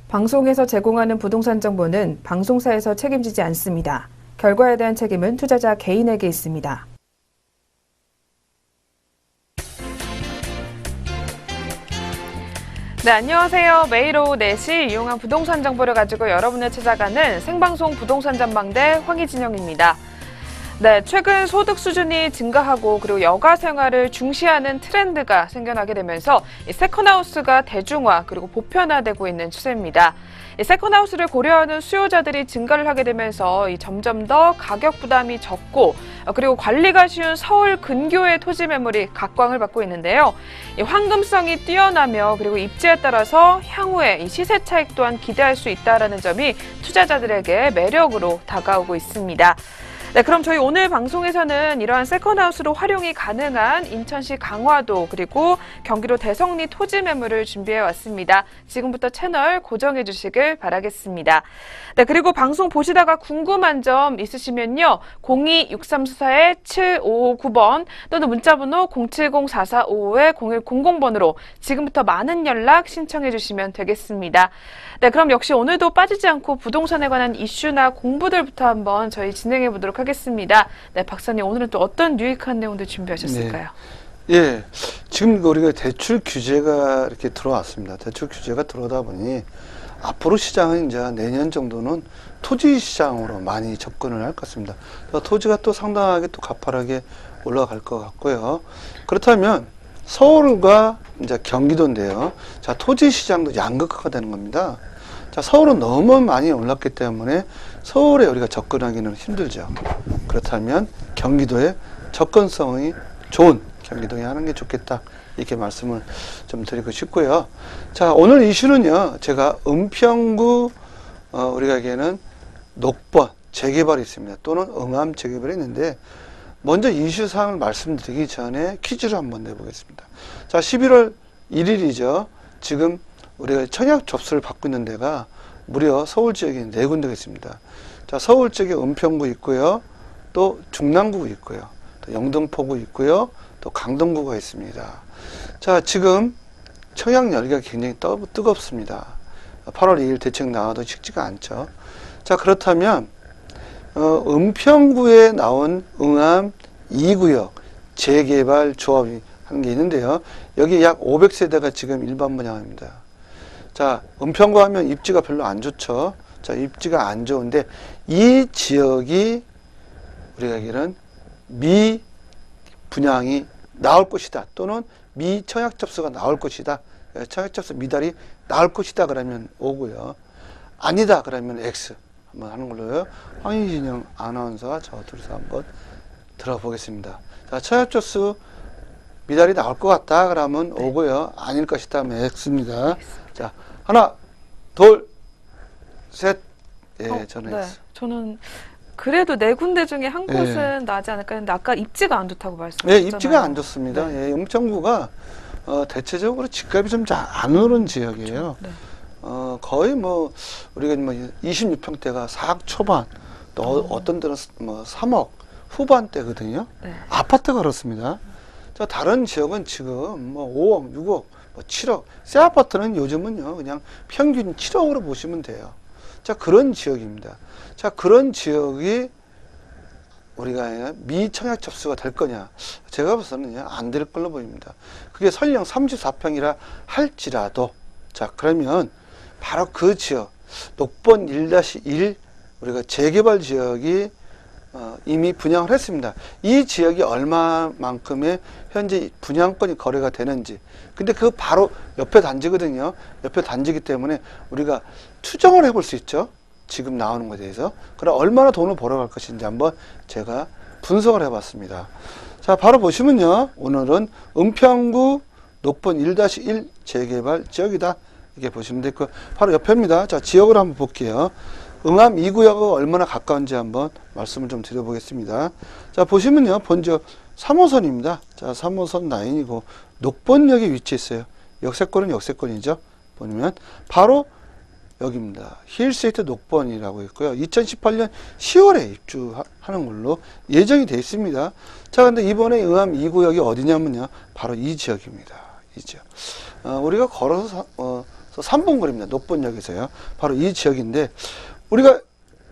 방송에서 제공하는 부동산 정보는 방송사에서 책임지지 않습니다. 결과에 대한 책임은 투자자 개인에게 있습니다. 네, 안녕하세요. 매일 오후 4시 유용한 부동산 정보를 가지고 여러분을 찾아가는 생방송 부동산 전망대 황희진영입니다. 네, 최근 소득 수준이 증가하고 그리고 여가 생활을 중시하는 트렌드가 생겨나게 되면서 이 세컨하우스가 대중화 그리고 보편화되고 있는 추세입니다. 이 세컨하우스를 고려하는 수요자들이 증가를 하게 되면서 점점 더 가격 부담이 적고 그리고 관리가 쉬운 서울 근교의 토지 매물이 각광을 받고 있는데요. 이 황금성이 뛰어나며 그리고 입지에 따라서 향후에 이 시세 차익 또한 기대할 수 있다는 점이 투자자들에게 매력으로 다가오고 있습니다. 네, 그럼 저희 오늘 방송에서는 이러한 세컨하우스로 활용이 가능한 인천시 강화도 그리고 경기도 대성리 토지 매물을 준비해 왔습니다. 지금부터 채널 고정해 주시길 바라겠습니다. 네, 그리고 방송 보시다가 궁금한 점 있으시면요. 02-6344-7559번 또는 문자번호 070-4455-0100번으로 지금부터 많은 연락 신청해 주시면 되겠습니다. 네, 그럼 역시 오늘도 빠지지 않고 부동산에 관한 이슈나 공부들부터 한번 저희 진행해 보도록 하겠습니다. 네, 박사님 오늘은 또 어떤 유익한 내용들 준비하셨을까요? 네. 지금 우리가 대출 규제가 이렇게 들어왔습니다. 대출 규제가 들어오다 보니 앞으로 시장은 이제 내년 정도는 토지 시장으로 많이 접근을 할 것 같습니다. 토지가 또 상당하게 또 가파르게 올라갈 것 같고요. 그렇다면 서울과 이제 경기도인데요. 자, 토지 시장도 양극화가 되는 겁니다. 자, 서울은 너무 많이 올랐기 때문에 서울에 우리가 접근하기는 힘들죠. 그렇다면 경기도의 접근성이 좋은 경기도에 하는 게 좋겠다. 이렇게 말씀을 좀 드리고 싶고요. 자, 오늘 이슈는요. 제가 은평구 우리가에게는 녹번 재개발이 있습니다. 또는 응암 재개발이 있는데 먼저 이슈 사항을 말씀드리기 전에 퀴즈를 한번 내보겠습니다. 자, 11월 1일이죠. 지금 우리가 청약 접수를 받고 있는 데가 무려 서울 지역에 4군데가 있습니다. 자, 서울 지역에 은평구 있고요. 또 중랑구가 있고요. 또 영등포구 있고요. 또 강동구가 있습니다. 자, 지금 청약 열기가 굉장히 뜨겁습니다. 8월 2일 대책 나와도 쉽지가 않죠. 자, 그렇다면 은평구에 나온 응암 2구역 재개발 조합이 하는 게 있는데요. 여기 약 500세대가 지금 일반 분양입니다. 자, 은평구 하면 입지가 별로 안 좋죠. 자, 입지가 안 좋은데 이 지역이 우리가 얘기하는 미 분양이 나올 것이다. 또는 미 청약 접수가 나올 것이다. 청약 접수 미달이 나올 것이다. 그러면 O고요. 아니다. 그러면 X. 한번 하는 걸로요. 황희진영 아나운서와 저 둘이서 한번 들어보겠습니다. 자, 청약 접수 미달이 나올 것 같다. 그러면 O고요. 아닐 것이다. 하면 X입니다. 자, 하나, 둘, 셋. 예, 저는 네, X. 저는 그래도 4군데 중에 한 곳은 나지 않을까 했는데 아까 입지가 안 좋다고 말씀하셨잖아요. 예, 입지가 안 좋습니다. 네. 예, 은평구가 대체적으로 집값이 좀 잘 안 오른 지역이에요. 네. 거의 뭐 우리가 뭐 26평대가 4억 초반, 또 어떤 데는 뭐 3억 후반대거든요. 네. 아파트가 그렇습니다. 자, 다른 지역은 지금 뭐 5억, 6억, 뭐 7억. 새 아파트는 요즘은요, 그냥 평균 7억으로 보시면 돼요. 자, 그런 지역입니다. 자, 그런 지역이 우리가 미청약 접수가 될 거냐? 제가 봐서는 안 될 걸로 보입니다. 그게 설령 34평이라 할지라도, 자, 그러면 바로 그 지역, 녹번 1-1 우리가 재개발 지역이 이미 분양을 했습니다. 이 지역이 얼마만큼의 현재 분양권이 거래가 되는지. 근데 그 바로 옆에 단지거든요. 옆에 단지이기 때문에 우리가 추정을 해볼 수 있죠. 지금 나오는 것에 대해서. 그럼 얼마나 돈을 벌어갈 것인지 한번 제가 분석을 해봤습니다. 자, 바로 보시면요. 오늘은 은평구 녹번 1-1 재개발 지역이다. 이렇게 보시면 되고, 바로 옆에입니다. 자, 지역을 한번 볼게요. 응암 2구역과 얼마나 가까운지 한번 말씀을 좀 드려보겠습니다. 자, 보시면요. 본저 3호선입니다. 자, 3호선 라인이고, 녹번역에 위치했어요. 역세권은 역세권이죠. 보면, 바로 여기입니다. 힐스테이트 녹번이라고 있고요. 2018년 10월에 입주하는 걸로 예정이 되어 있습니다. 자, 근데 이번에 응암 2구역이 어디냐면요. 바로 이 지역입니다. 이 지역. 우리가 걸어서 3분 거리입니다. 노본역에서요. 바로 이 지역인데 우리가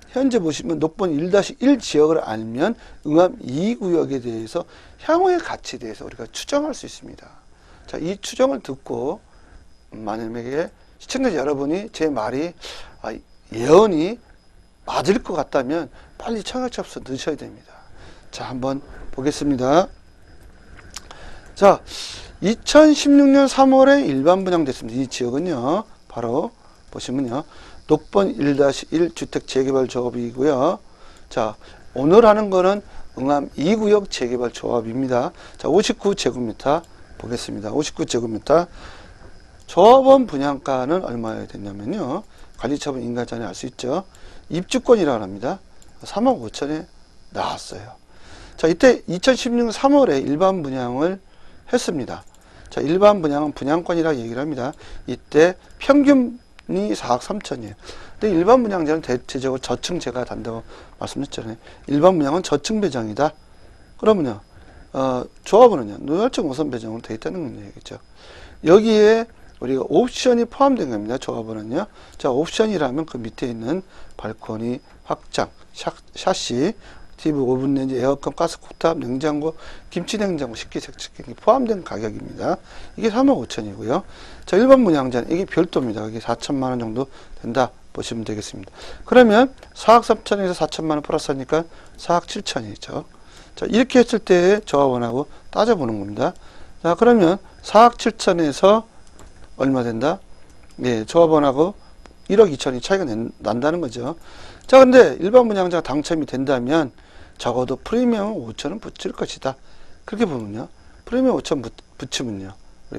현재 보시면 노본 1-1 지역을 알면 응암 2구역에 대해서 향후의 가치에 대해서 우리가 추정할 수 있습니다. 자, 이 추정을 듣고 만약에 시청자 여러분이 제 말이 예언이 맞을 것 같다면 빨리 청약접수 넣으셔야 됩니다. 자, 한번 보겠습니다. 자, 2016년 3월에 일반 분양됐습니다. 이 지역은요, 바로 보시면요, 녹번 1-1 주택 재개발 조합이고요. 자, 오늘 하는 거는 응암 2구역 재개발 조합입니다. 자, 59제곱미터 보겠습니다. 59제곱미터. 조합원 분양가는 얼마여야 되냐면요, 관리처분 인가 전에 알 수 있죠. 입주권이라고 합니다. 3억 5천에 나왔어요. 자, 이때 2016년 3월에 일반 분양을 했습니다. 자, 일반 분양은 분양권이라고 얘기를 합니다. 이때 평균이 4억 3천이에요. 근데 일반 분양자는 대체적으로 저층 제가 단다고 말씀드렸잖아요. 일반 분양은 저층 배정이다. 그러면요, 조합원은요, 노후증 우선 배정으로 되어 있다는 얘기죠. 여기에 우리가 옵션이 포함된 겁니다. 조합원은요. 자, 옵션이라면 그 밑에 있는 발코니 확장, 샤시, TV, 오븐 렌지, 에어컨, 가스 쿡탑, 냉장고, 김치 냉장고, 식기세척기 포함된 가격입니다. 이게 3억 5천이고요. 자, 일반 분양자는 이게 별도입니다. 이게 4천만 원 정도 된다 보시면 되겠습니다. 그러면 4억 3천에서 4천만 원 플러스 하니까 4억 7천이죠. 자, 이렇게 했을 때 조합원하고 따져보는 겁니다. 자, 그러면 4억 7천에서 얼마 된다? 예, 조합원하고 1억 2천이 차이가 난다는 거죠. 자, 근데 일반 분양자가 당첨이 된다면 적어도 프리미엄 5천은 붙일 것이다. 그렇게 보면요. 프리미엄 5천 붙이면요.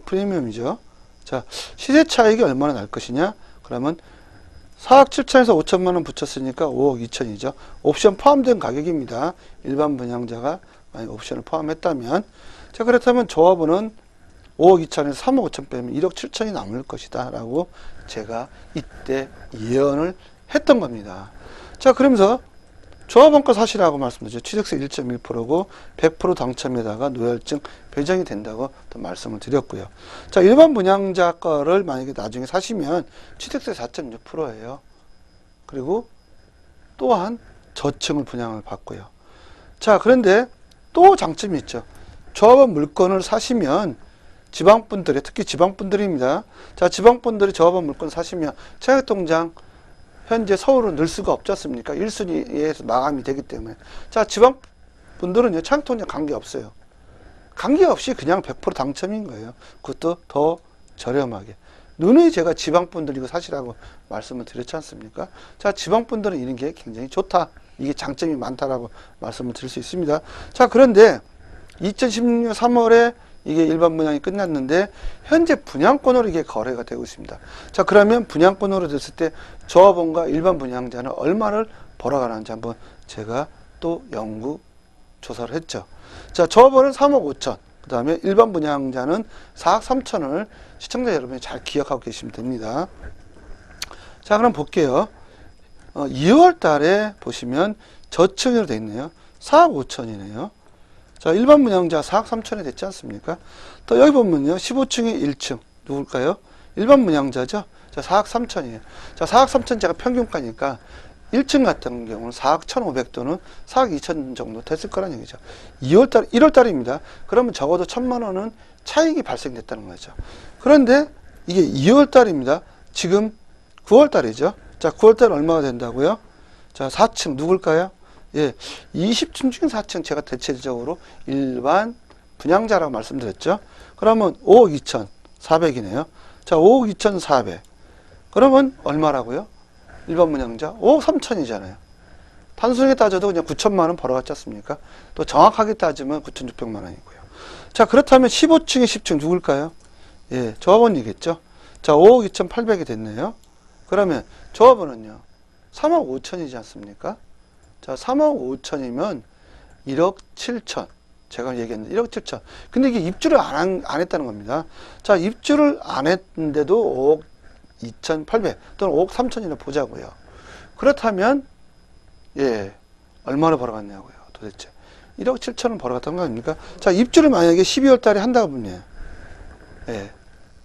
프리미엄이죠. 자, 시세 차익이 얼마나 날 것이냐? 그러면 4억 7천에서 5천만 원 붙였으니까 5억 2천이죠. 옵션 포함된 가격입니다. 일반 분양자가 만약 옵션을 포함했다면. 자, 그렇다면 조합원은 5억 2천에서 3억 5천 빼면 1억 7천이 남을 것이다. 라고 제가 이때 예언을 했던 겁니다. 자, 그러면서 조합원가 사실하고 말씀드렸죠. 취득세 1.1%고 100% 당첨에다가 노후증 배정이 된다고 또 말씀을 드렸고요. 자, 일반 분양자 거를 만약에 나중에 사시면 취득세 4.6%예요. 그리고 또한 저층을 분양을 받고요. 자, 그런데 또 장점이 있죠. 조합원 물건을 사시면 지방분들이, 특히 지방분들입니다. 자, 지방분들이 조합원 물건 사시면 청약통장 현재 서울은 넣을 수가 없지 않습니까? 1순위에서 마감이 되기 때문에. 자, 지방분들은요, 청약통장 관계없어요. 관계없이 그냥 100% 당첨인 거예요. 그것도 더 저렴하게. 누누이 제가 지방분들 이거 사시라고 말씀을 드렸지 않습니까? 자, 지방분들은 이런 게 굉장히 좋다. 이게 장점이 많다라고 말씀을 드릴 수 있습니다. 자, 그런데 2016년 3월에 이게 일반 분양이 끝났는데 현재 분양권으로 이게 거래가 되고 있습니다. 자, 그러면 분양권으로 됐을 때 조합원과 일반 분양자는 얼마를 벌어가는지 한번 제가 또 연구 조사를 했죠. 자, 조합원은 3억 5천, 그 다음에 일반 분양자는 4억 3천을 시청자 여러분이 잘 기억하고 계시면 됩니다. 자, 그럼 볼게요. 2월 달에 보시면 저층으로 되어 있네요. 4억 5천이네요. 자, 일반 분양자 4억 3천이 됐지 않습니까? 또 여기 보면요. 15층에 1층. 누굴까요? 일반 분양자죠? 자, 4억 3천이에요. 자, 4억 3천 제가 평균가니까 1층 같은 경우는 4억 1,500 또는 4억 2천 정도 됐을 거란 얘기죠. 1월 달입니다. 그러면 적어도 1,000만 원은 차익이 발생됐다는 거죠. 그런데 이게 2월 달입니다. 지금 9월 달이죠. 자, 9월 달 얼마가 된다고요? 자, 4층 누굴까요? 예, 20층 중에 4층 제가 대체적으로 일반 분양자라고 말씀드렸죠. 그러면 5억 2천 4백이네요. 자, 5억 2천 4백. 그러면 얼마라고요? 일반 분양자 5억 3천이잖아요. 단순하게 따져도 그냥 9천만 원 벌어갔지 않습니까? 또 정확하게 따지면 9,600만 원이고요. 자, 그렇다면 15층에 10층 누굴까요? 예, 조합원이겠죠. 자, 5억 2천 8백이 됐네요. 그러면 조합원은요 3억 5천이지 않습니까? 자, 3억 5천이면 1억 7천. 제가 얘기했는데 1억 7천. 근데 이게 입주를 안 했다는 겁니다. 자, 입주를 안 했는데도 5억 2,800 또는 5억 3천이나 보자고요. 그렇다면 예, 얼마나 벌어갔냐고요. 도대체 1억 7천은 벌어갔다는 거 아닙니까? 자, 입주를 만약에 12월 달에 한다고 보면 예,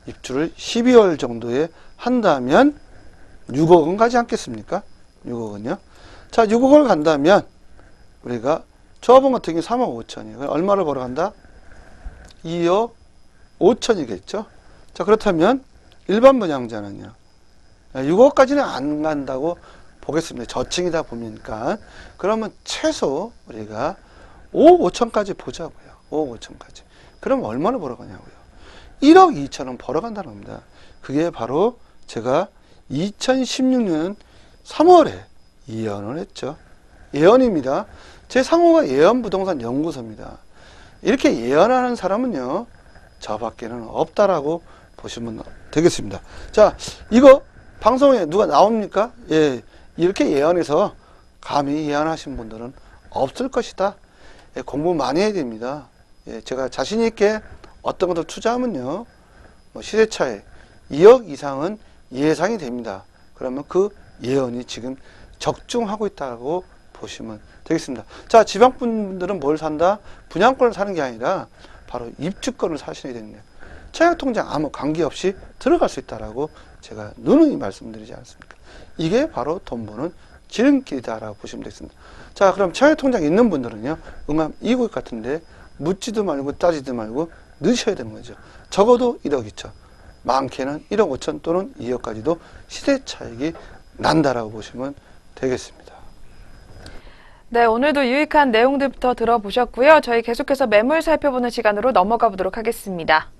입주를 12월 정도에 한다면 6억은 가지 않겠습니까? 6억은요. 자, 6억을 간다면 우리가 조합원 같은 경우 3억 5천이에요. 얼마를 벌어간다? 2억 5천이겠죠. 자, 그렇다면 일반 분양자는요. 6억까지는 안 간다고 보겠습니다. 저층이다 보니까. 그러면 최소 우리가 5억 5천까지 보자고요. 5억 5천까지. 그럼 얼마나 벌어가냐고요. 1억 2천은 벌어간다는 겁니다. 그게 바로 제가 2016년 3월에 예언을 했죠. 예언입니다. 제 상호가 예언부동산 연구소입니다. 이렇게 예언하는 사람은요, 저밖에는 없다라고 보시면 되겠습니다. 자, 이거 방송에 누가 나옵니까? 예, 이렇게 예언해서 감히 예언하신 분들은 없을 것이다. 예, 공부 많이 해야 됩니다. 예, 제가 자신 있게 어떤 것을 투자하면요, 뭐 시세차에 2억 이상은 예상이 됩니다. 그러면 그 예언이 지금 적중하고 있다고 보시면 되겠습니다. 자, 지방분들은 뭘 산다? 분양권을 사는 게 아니라 바로 입주권을 사셔야 됩니다. 청약통장 아무 관계없이 들어갈 수 있다라고 제가 누누이 말씀드리지 않습니까? 이게 바로 돈 버는 지름길이다라고 보시면 되겠습니다. 자, 그럼 청약통장 있는 분들은요, 응암 2구역 같은데 묻지도 말고 따지도 말고 넣으셔야 되는 거죠. 적어도 1억 2천, 많게는 1억 5천 또는 2억까지도 시세 차익이 난다라고 보시면 되겠습니다. 네, 오늘도 유익한 내용들부터 들어보셨고요. 저희 계속해서 매물 살펴보는 시간으로 넘어가 보도록 하겠습니다.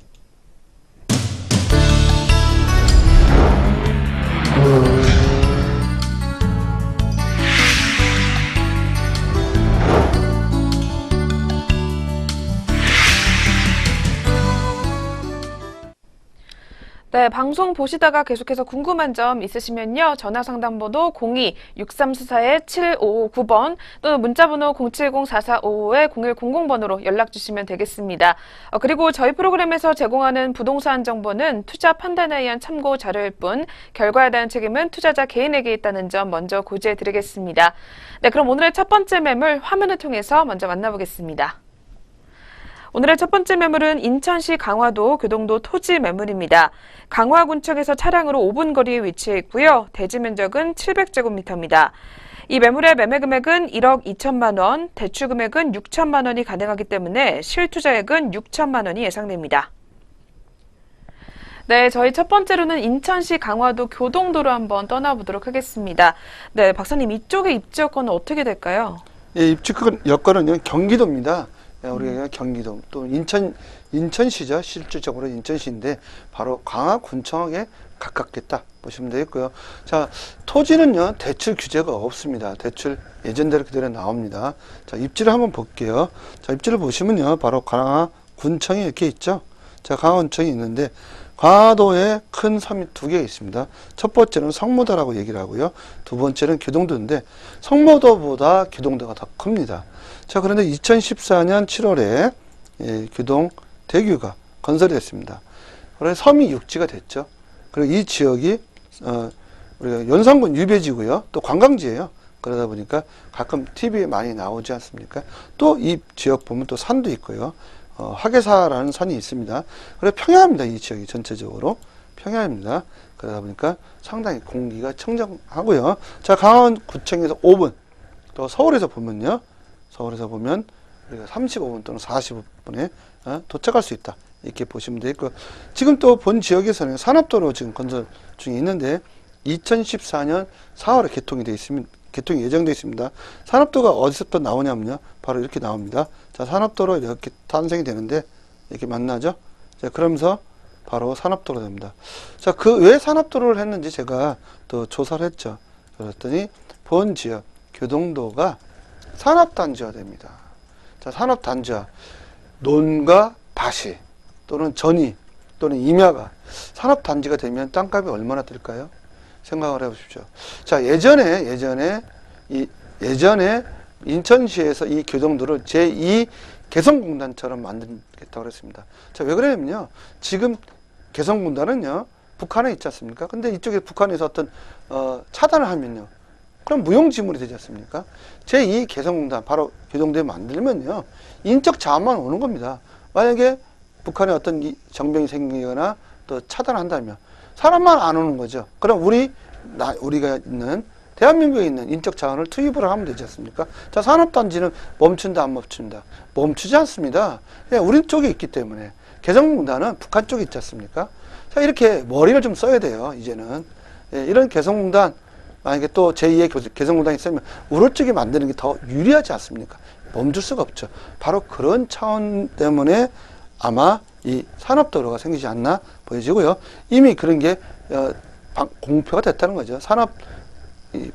네, 방송 보시다가 계속해서 궁금한 점 있으시면요. 전화상담번호 02-6344-7559번 또는 문자번호 070-4455-0100번으로 연락주시면 되겠습니다. 그리고 저희 프로그램에서 제공하는 부동산 정보는 투자 판단에 의한 참고 자료일 뿐 결과에 대한 책임은 투자자 개인에게 있다는 점 먼저 고지해드리겠습니다. 네, 그럼 오늘의 첫 번째 매물 화면을 통해서 먼저 만나보겠습니다. 오늘의 첫 번째 매물은 인천시 강화도 교동도 토지 매물입니다. 강화군청에서 차량으로 5분 거리에 위치해 있고요. 대지 면적은 700제곱미터입니다. 이 매물의 매매 금액은 1억 2천만 원, 대출 금액은 6천만 원이 가능하기 때문에 실투자액은 6천만 원이 예상됩니다. 네, 저희 첫 번째로는 인천시 강화도 교동도로 한번 떠나보도록 하겠습니다. 네, 박사님, 이쪽의 입지 여건은 어떻게 될까요? 예, 입지 여건은 경기도입니다. 우리가 경기도 또 인천시죠. 실질적으로 인천시인데 바로 강화군청에 가깝겠다 보시면 되겠고요. 자, 토지는요 대출 규제가 없습니다. 대출 예전대로 그대로 나옵니다. 자, 입지를 한번 볼게요. 자, 입지를 보시면요 바로 강화군청이 이렇게 있죠. 자, 강화군청이 있는데 강화도에 큰 섬이 두 개 있습니다. 첫 번째는 성모도라고 얘기를 하고요. 두 번째는 교동도인데 성모도보다 교동도가 더 큽니다. 자, 그런데 2014년 7월에 교동 대교가 건설이 됐습니다. 그래서 섬이 육지가 됐죠. 그리고 이 지역이 우리가 연산군 유배지고요. 또 관광지예요. 그러다 보니까 가끔 TV에 많이 나오지 않습니까? 또 이 지역 보면 또 산도 있고요. 화계사라는 산이 있습니다. 그래서 평야입니다. 이 지역이 전체적으로 평야입니다. 그러다 보니까 상당히 공기가 청정하고요. 자, 강원구청에서 5분, 또 서울에서 보면요. 서울에서 보면 우리가 35분 또는 45분에 도착할 수 있다. 이렇게 보시면 되겠고요. 지금 또 본 지역에서는 산업도로 지금 건설 중에 있는데 2014년 4월에 개통이 예정되어 있습니다. 산업도가 어디서부터 나오냐면요. 바로 이렇게 나옵니다. 자, 산업도로 이렇게 탄생이 되는데 이렇게 만나죠. 자, 그러면서 바로 산업도로 됩니다. 자, 왜 산업도로를 했는지 제가 또 조사를 했죠. 그랬더니 본 지역 교동도가 산업단지화 됩니다. 자, 산업단지화. 논과 밭이 또는 전이 또는 임야가 산업단지가 되면 땅값이 얼마나 들까요? 생각을 해보십시오. 자, 예전에 인천시에서 이 교동도를 제2 개성공단처럼 만들겠다고 그랬습니다. 자, 왜 그러냐면요. 지금 개성공단은요, 북한에 있지 않습니까? 근데 이쪽에 북한에서 어떤, 차단을 하면요. 그럼 무용지물이 되지 않습니까? 제2 개성공단, 바로 교동도에 만들면요. 인적 자원만 오는 겁니다. 만약에 북한에 어떤 정병이 생기거나 또 차단한다면 사람만 안 오는 거죠. 그럼 우리가 있는 대한민국에 있는 인적 자원을 투입을 하면 되지 않습니까? 자, 산업단지는 멈춘다, 안 멈춘다? 멈추지 않습니다. 예, 우리 쪽에 있기 때문에. 개성공단은 북한 쪽에 있지 않습니까? 자, 이렇게 머리를 좀 써야 돼요, 이제는. 예, 이런 개성공단, 만약에 또 제2의 개성공단이 있으면 우리 쪽에 만드는 게 더 유리하지 않습니까? 멈출 수가 없죠. 바로 그런 차원 때문에 아마 이 산업도로가 생기지 않나 보여지고요. 이미 그런 게 공표가 됐다는 거죠. 산업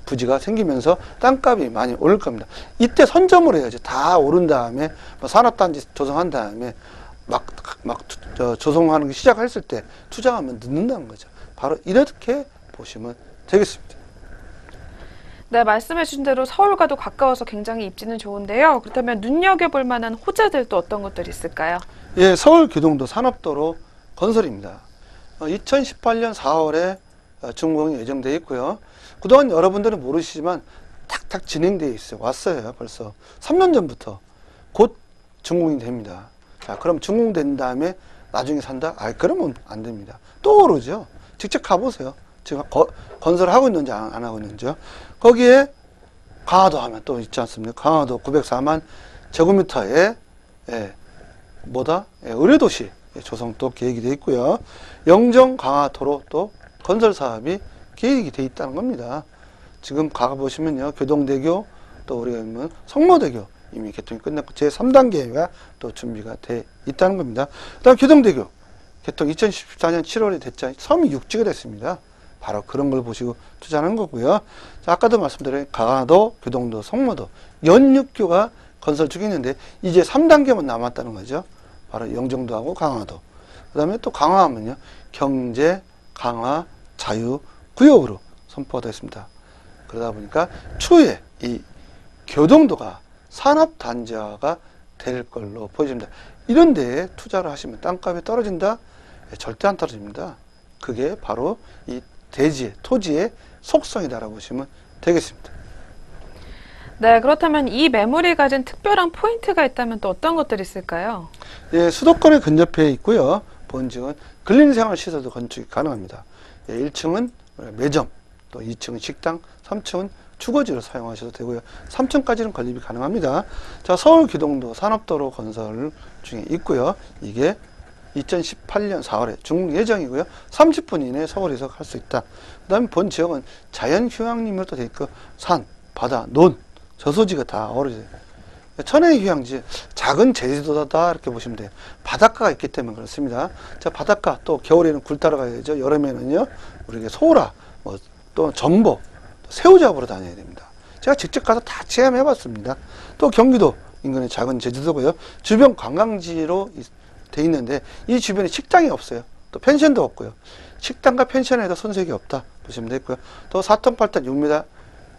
부지가 생기면서 땅값이 많이 오를 겁니다. 이때 선점을 해야죠. 다 오른 다음에 산업단지 조성한 다음에 조성하는 게 시작했을 때 투자하면 늦는다는 거죠. 바로 이렇게 보시면 되겠습니다. 네, 말씀해 주신 대로 서울과도 가까워서 굉장히 입지는 좋은데요. 그렇다면 눈여겨볼 만한 호재들 또 어떤 것들이 있을까요? 예, 서울 교동도 산업도로 건설입니다. 2018년 4월에 준공이 예정되어 있고요. 그동안 여러분들은 모르시지만 탁탁 진행되어 있어요. 왔어요. 벌써 3년 전부터 곧 준공이 됩니다. 자, 그럼 준공된 다음에 나중에 산다? 그러면 안 됩니다. 또 오르죠. 직접 가보세요. 지금 건설하고 있는지 안 하고 있는지요. 거기에 강화도 하면 또 있지 않습니까? 강화도 904만 제곱미터에 의료도시 조성 또 계획이 되어 있고요. 영정 강화도로 또 건설 사업이 계획이 되어 있다는 겁니다. 지금 가보시면요. 교동대교 또 우리가 보면 성모대교 이미 개통이 끝났고 제3단계가 또 준비가 돼 있다는 겁니다. 그다음 교동대교 개통 2014년 7월에 됐죠. 섬이 육지가 됐습니다. 바로 그런 걸 보시고 투자하는 거고요. 자, 아까도 말씀드린 강화도, 교동도, 성모도 연육교가 건설 중에 있는데 이제 3단계만 남았다는 거죠. 바로 영종도하고 강화도. 그 다음에 또 강화하면요. 경제, 강화, 자유, 구역으로 선포가 됐습니다. 그러다 보니까 추후에 이 교동도가 산업단지화가 될 걸로 보여집니다. 이런 데에 투자를 하시면 땅값이 떨어진다? 절대 안 떨어집니다. 그게 바로 이 대지의, 토지의 속성이다라고 보시면 되겠습니다. 네, 그렇다면 이 매물이 가진 특별한 포인트가 있다면 또 어떤 것들이 있을까요? 예, 수도권에 근접해 있고요. 본직은 근린생활시설도 건축이 가능합니다. 예, 1층은 매점, 또 2층은 식당, 3층은 주거지로 사용하셔도 되고요. 3층까지는 건립이 가능합니다. 자, 서울 교동도 산업도로 건설 중에 있고요. 이게 2018년 4월에 준공 예정이고요. 30분 이내에 서울에서 갈 수 있다. 그 다음에 본 지역은 자연휴양림으로 돼 있고 산, 바다, 논, 저소지가 다 어우러져요. 천혜의 휴양지, 작은 제주도다 이렇게 보시면 돼요. 바닷가가 있기 때문에 그렇습니다. 자, 바닷가 또 겨울에는 굴 타러 가야 되죠. 여름에는요 우리가 소라, 또 전복, 새우 잡으러 다녀야 됩니다. 제가 직접 가서 다 체험해 봤습니다. 또 경기도 인근의 작은 제주도고요. 주변 관광지로 돼 있는데 이 주변에 식당이 없어요. 또 펜션도 없고요. 식당과 펜션에도 손색이 없다 보시면 되고요. 또 4톤 8톤 6m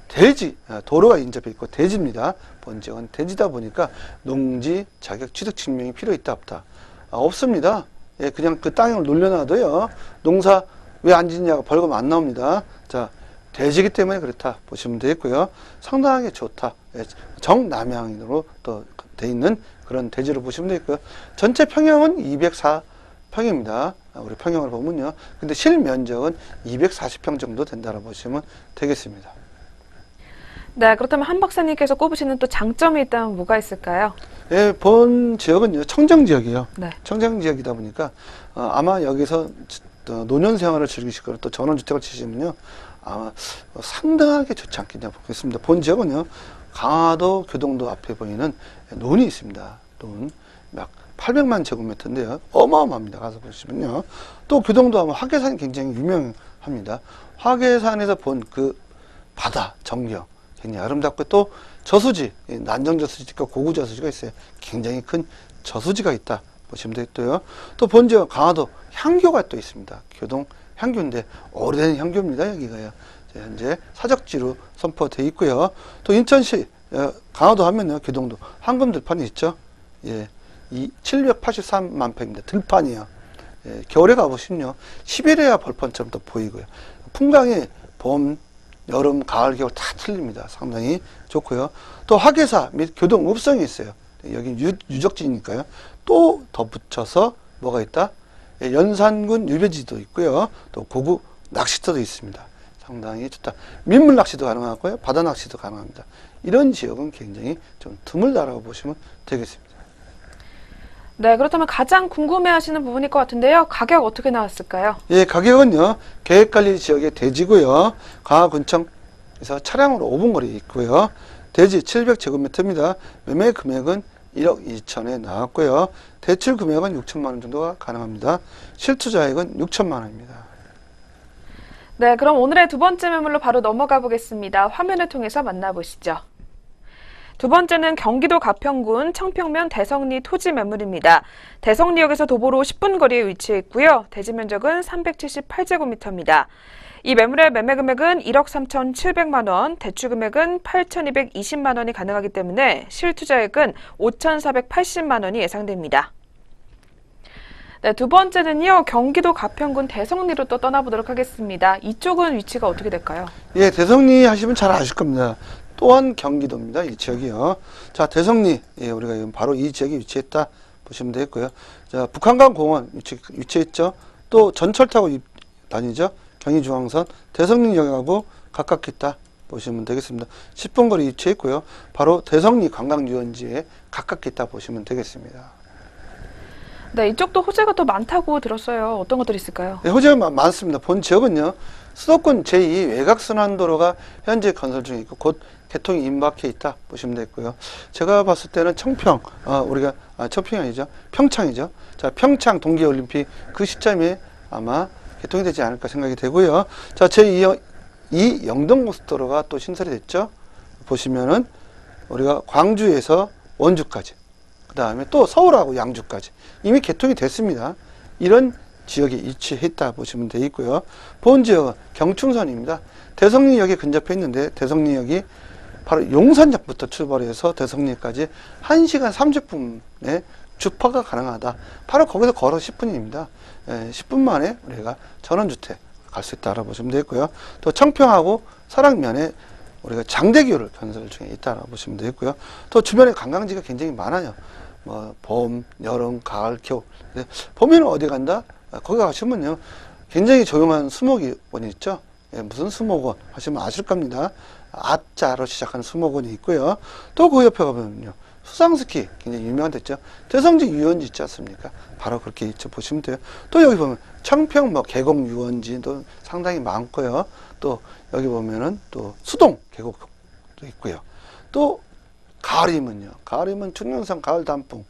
대지, 도로가 인접해 있고 대지입니다. 본지역은 대지다 보니까 농지 자격 취득 증명이 필요 있다 없다? 없습니다. 예, 그냥 그 땅을 놀려놔도요. 농사 왜 안 짓냐고 벌금 안 나옵니다. 자, 대지기 때문에 그렇다 보시면 되겠고요. 상당하게 좋다. 예, 정남향으로 또 돼 있는 그런 대지로 보시면 되겠고요. 전체 평형은 204평입니다. 우리 평형을 보면요. 근데 실면적은 240평 정도 된다고 보시면 되겠습니다. 네, 그렇다면 한 박사님께서 꼽으시는 또 장점이 있다면 뭐가 있을까요? 예, 본 지역은요, 청정지역이에요. 네. 청정지역이다 보니까, 아마 여기서 노년 생활을 즐기실 거고, 또 전원주택을 치시면요, 아마 상당하게 좋지 않겠냐 보겠습니다. 본 지역은요, 강화도, 교동도 앞에 보이는 논이 있습니다. 논. 약 800만 제곱미터인데요. 어마어마합니다. 가서 보시면요. 또 교동도 하면 화계산이 굉장히 유명합니다. 화계산에서 본 그 바다, 정경. 굉장히 아름답고 또 저수지, 난정저수지가 고구저수지가 있어요. 굉장히 큰 저수지가 있다 보시면 되겠고요. 또 본지역 강화도 향교가 또 있습니다. 교동 향교인데 오래된 향교입니다. 여기가요. 현재 사적지로 선포되어 있고요. 또 인천시 강화도 하면요. 교동도 황금 들판이 있죠. 예, 이 783만 평입니다. 들판이요. 예, 겨울에 가보시면요. 시베리아 벌판처럼 또 보이고요. 풍광이 봄, 여름, 가을, 겨울 다 틀립니다. 상당히 좋고요. 또 화계사 및 교동읍성이 있어요. 여기 유적지니까요. 또 덧붙여서 뭐가 있다? 연산군 유배지도 있고요. 또 고구 낚시터도 있습니다. 상당히 좋다. 민물 낚시도 가능하고요. 바다 낚시도 가능합니다. 이런 지역은 굉장히 좀 드물다라고 보시면 되겠습니다. 네, 그렇다면 가장 궁금해하시는 부분일 것 같은데요. 가격 어떻게 나왔을까요? 예, 가격은요. 계획관리 지역의 대지고요. 광화군청에서 차량으로 5분 거리에 있고요. 대지 700제곱미터입니다. 매매 금액은 1억 2천에 나왔고요. 대출 금액은 6천만 원 정도가 가능합니다. 실투자액은 6천만 원입니다. 네, 그럼 오늘의 두 번째 매물로 바로 넘어가 보겠습니다. 화면을 통해서 만나보시죠. 두 번째는 경기도 가평군 청평면 대성리 토지 매물입니다. 대성리역에서 도보로 10분 거리에 위치해 있고요. 대지 면적은 378제곱미터입니다. 이 매물의 매매 금액은 1억 3,700만 원, 대출 금액은 8,220만 원이 가능하기 때문에 실투자액은 5,480만 원이 예상됩니다. 네, 두 번째는요. 경기도 가평군 대성리로 또 떠나보도록 하겠습니다. 이쪽은 위치가 어떻게 될까요? 예, 대성리 하시면 잘 아실 겁니다. 또한 경기도입니다. 이 지역이요. 자, 대성리. 예, 우리가 바로 이 지역에 위치했다 보시면 되겠고요. 자, 북한강 공원 위치했죠. 또 전철 타고 다니죠. 경의중앙선 대성리역하고 가깝게 있다 보시면 되겠습니다. 10분 거리 위치했고요. 바로 대성리 관광유원지에 가깝게 있다 보시면 되겠습니다. 네, 이쪽도 호재가 또 많다고 들었어요. 어떤 것들이 있을까요? 네, 호재가 많습니다. 본 지역은요. 수도권 제2 외곽순환도로가 현재 건설 중에 있고 곧 개통이 임박해 있다 보시면 되겠고요. 제가 봤을 때는 청평, 청평이 아니죠. 평창이죠. 자, 평창 동계올림픽 그 시점에 아마 개통이 되지 않을까 생각이 되고요. 자, 제2 영동고속도로가 또 신설이 됐죠. 보시면은 우리가 광주에서 원주까지, 그 다음에 또 서울하고 양주까지 이미 개통이 됐습니다. 이런 지역에 위치해 있다 보시면 되어 있고요. 본 지역은 경충선입니다. 대성리역에 근접해 있는데 대성리역이 바로 용산역부터 출발해서 대성리까지 1시간 30분에 주파가 가능하다. 바로 거기서 걸어 10분입니다. 10분 만에 우리가 전원주택 갈 수 있다 알아보시면 되겠고요. 또 청평하고 설악면에 우리가 장대교를 건설 중에 있다 알아보시면 되겠고요. 또 주변에 관광지가 굉장히 많아요. 뭐 봄, 여름, 가을, 겨울. 봄에는 어디 간다? 거기 가시면요. 굉장히 조용한 수목원이 있죠. 예, 무슨 수목원 하시면 아실 겁니다. 아자로 시작하는 수목원이 있고요. 또 그 옆에 가면요. 수상스키 굉장히 유명한 데 있죠. 대성지 유원지 있지 않습니까? 바로 그렇게 있죠. 보시면 돼요. 또 여기 보면 청평 계곡 유원지도 상당히 많고요. 또 여기 보면은 또 수동 계곡도 있고요. 또 가을이면요. 가을이면 중령산 가을 단풍.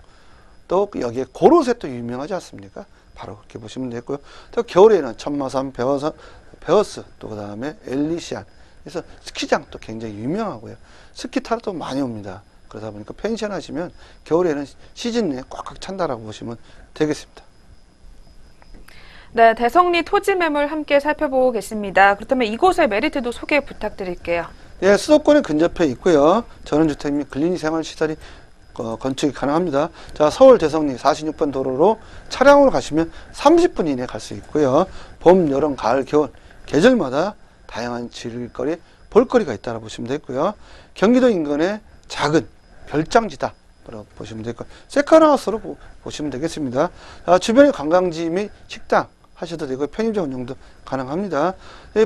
또 여기에 고로쇠도 유명하지 않습니까? 바로 그렇게 보시면 되고요. 또 겨울에는 천마산, 베어스, 또 그 다음에 엘리시안. 그래서 스키장도 굉장히 유명하고요. 스키 타러 또 많이 옵니다. 그러다 보니까 펜션 하시면 겨울에는 시즌 내에 꽉꽉 찬다라고 보시면 되겠습니다. 네, 대성리 토지 매물 함께 살펴보고 계십니다. 그렇다면 이곳의 메리트도 소개 부탁드릴게요. 예, 수도권에 근접해 있고요. 전원주택 및 근린이 생활시설이 건축이 가능합니다. 자, 서울 대성리 46번 도로로 차량으로 가시면 30분 이내에 갈 수 있고요. 봄, 여름, 가을, 겨울 계절마다 다양한 즐길거리, 볼거리가 있다고 보시면 되고요. 경기도 인근의 작은 별장지다 보시면 되고 세컨하우스로 보시면 되겠습니다. 주변의 관광지 및 식당 하셔도 되고 편의점 운영도 가능합니다.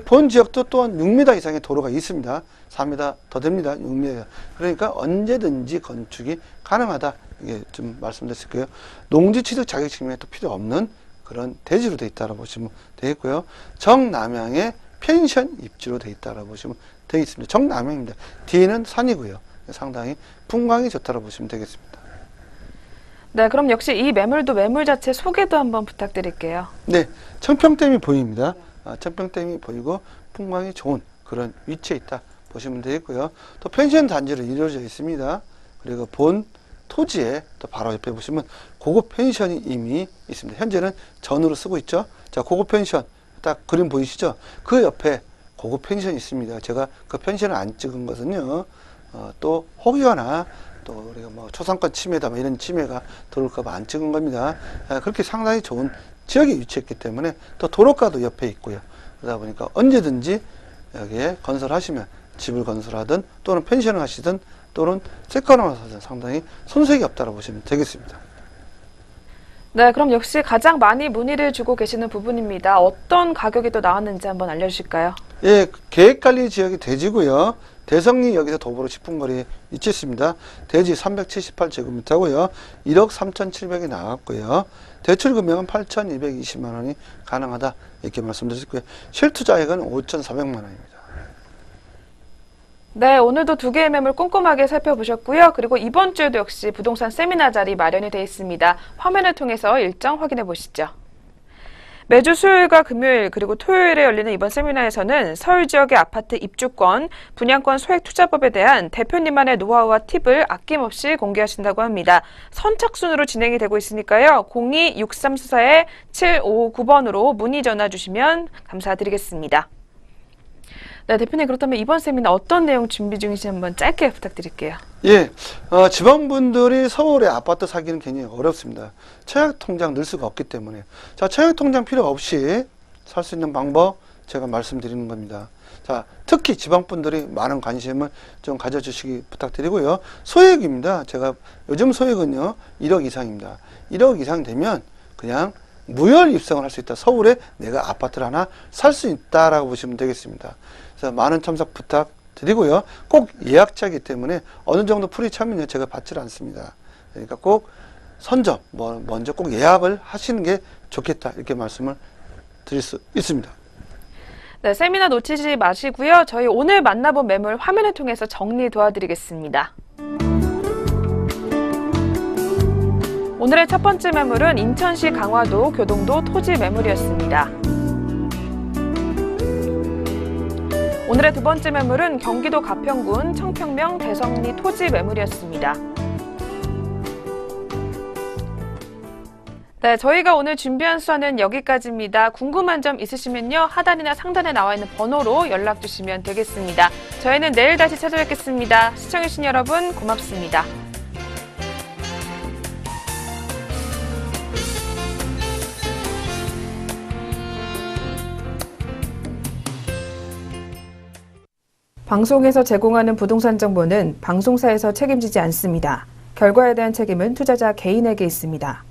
본 지역도 또한 6m 이상의 도로가 있습니다. 4m 더 됩니다. 6m. 그러니까 언제든지 건축이 가능하다. 이게 좀 말씀드렸을 거예요. 농지취득 자격증이 또 필요 없는 그런 대지로 되어 있다고 보시면 되겠고요. 정남향의 펜션 입지로 되어 있다고 보시면 되겠습니다. 정남향입니다. 뒤에는 산이고요. 상당히 풍광이 좋다고 보시면 되겠습니다. 네, 그럼 역시 이 매물도 매물 자체 소개도 한번 부탁드릴게요. 네, 청평댐이 보입니다. 청평댐이 보이고 풍광이 좋은 그런 위치에 있다 보시면 되겠고요. 또 펜션 단지로 이루어져 있습니다. 그리고 본 토지에 또 바로 옆에 보시면 고급 펜션이 이미 있습니다. 현재는 전으로 쓰고 있죠. 자, 고급 펜션 딱 그림 보이시죠? 그 옆에 고급 펜션이 있습니다. 제가 그 펜션을 안 찍은 것은요. 또 혹여나 또 우리가 초상권 침해다 이런 침해가 들어올까 봐 안 찍은 겁니다. 그렇게 상당히 좋은 지역에 위치했기 때문에 또 도로가도 옆에 있고요. 그러다 보니까 언제든지 여기에 건설하시면 집을 건설하든 또는 펜션을 하시든 또는 세컨하우스 하든 상당히 손색이 없다고 보시면 되겠습니다. 네, 그럼 역시 가장 많이 문의를 주고 계시는 부분입니다. 어떤 가격이 또 나왔는지 한번 알려주실까요? 예, 계획관리 지역이 대지고요. 대성리 여기서 도보로 10분 거리에 위치했습니다. 대지 378제곱미터고요. 1억 3,700이 나왔고요. 대출 금액은 8,220만 원이 가능하다 이렇게 말씀드렸고요. 실투자액은 5,400만 원입니다. 네, 오늘도 두 개의 매물 꼼꼼하게 살펴보셨고요. 그리고 이번 주에도 역시 부동산 세미나 자리 마련이 되어 있습니다. 화면을 통해서 일정 확인해 보시죠. 매주 수요일과 금요일 그리고 토요일에 열리는 이번 세미나에서는 서울 지역의 아파트 입주권, 분양권 소액 투자법에 대한 대표님만의 노하우와 팁을 아낌없이 공개하신다고 합니다. 선착순으로 진행이 되고 있으니까요. 02-6344-7559번으로 문의 전화 주시면 감사드리겠습니다. 네, 대표님 그렇다면 이번 세미나 어떤 내용 준비 중이신지 한번 짧게 부탁드릴게요. 예, 지방분들이 서울에 아파트 사기는 굉장히 어렵습니다. 청약통장 넣을 수가 없기 때문에. 자, 청약통장 필요 없이 살 수 있는 방법 제가 말씀드리는 겁니다. 자, 특히 지방분들이 많은 관심을 좀 가져주시기 부탁드리고요. 소액입니다. 제가 요즘 소액은요, 1억 이상입니다. 1억 이상 되면 그냥 무혈 입성을 할 수 있다. 서울에 내가 아파트를 하나 살 수 있다라고 보시면 되겠습니다. 그래서 많은 참석 부탁드리고요. 꼭 예약자이기 때문에 어느 정도 프리 참여는 제가 받지 않습니다. 그러니까 꼭 선점, 먼저 꼭 예약을 하시는 게 좋겠다. 이렇게 말씀을 드릴 수 있습니다. 네, 세미나 놓치지 마시고요. 저희 오늘 만나본 매물 화면을 통해서 정리 도와드리겠습니다. 오늘의 첫 번째 매물은 인천시 강화도 교동도 토지 매물이었습니다. 오늘의 두 번째 매물은 경기도 가평군 청평면 대성리 토지 매물이었습니다. 네, 저희가 오늘 준비한 수화는 여기까지입니다. 궁금한 점 있으시면요, 하단이나 상단에 나와 있는 번호로 연락 주시면 되겠습니다. 저희는 내일 다시 찾아뵙겠습니다. 시청해주신 여러분 고맙습니다. 방송에서 제공하는 부동산 정보는 방송사에서 책임지지 않습니다. 결과에 대한 책임은 투자자 개인에게 있습니다.